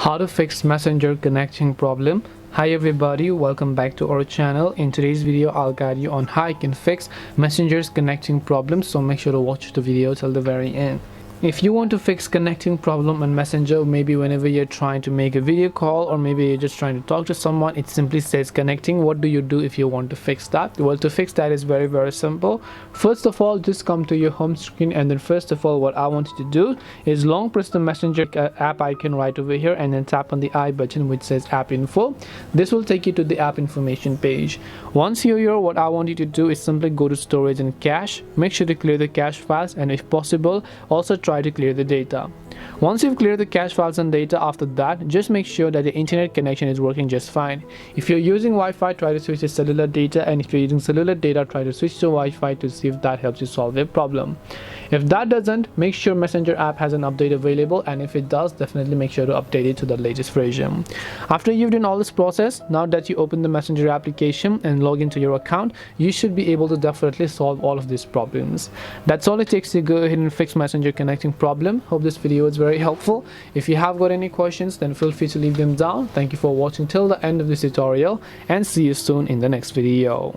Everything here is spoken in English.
How to fix messenger connecting problem. Hi everybody, welcome back to our channel. In today's video I'll guide you on how you can fix messenger's connecting problem, so make sure to watch the video till the very end. If you want to fix connecting problem on Messenger, maybe whenever you're trying to make a video call or maybe you're just trying to talk to someone, it simply says connecting. What do you do if you want to fix that? Well, to fix that is very simple. First of all, just come to your home screen, and then first of all what I want you to do is long press the Messenger app icon right over here and then tap on the I button which says app info. This will take you to the app information page. Once you're here, what I want you to do is simply go to storage and cache. Make sure to clear the cache files, and if possible also try to clear the data. Once you've cleared the cache files and data, after that just make sure that the internet connection is working just fine. If you're using Wi-Fi, try to switch to cellular data, and if you're using cellular data, try to switch to Wi-Fi to see if that helps you solve a problem. If that doesn't, make sure Messenger app has an update available, and if it does, definitely make sure to update it to the latest version. After you've done all this process, now that you open the Messenger application and log into your account, you should be able to definitely solve all of these problems. That's all it takes to go ahead and fix Messenger connecting problem. Hope this video is very helpful. If you have got any questions, then feel free to leave them down. Thank you for watching till the end of this tutorial, and see you soon in the next video.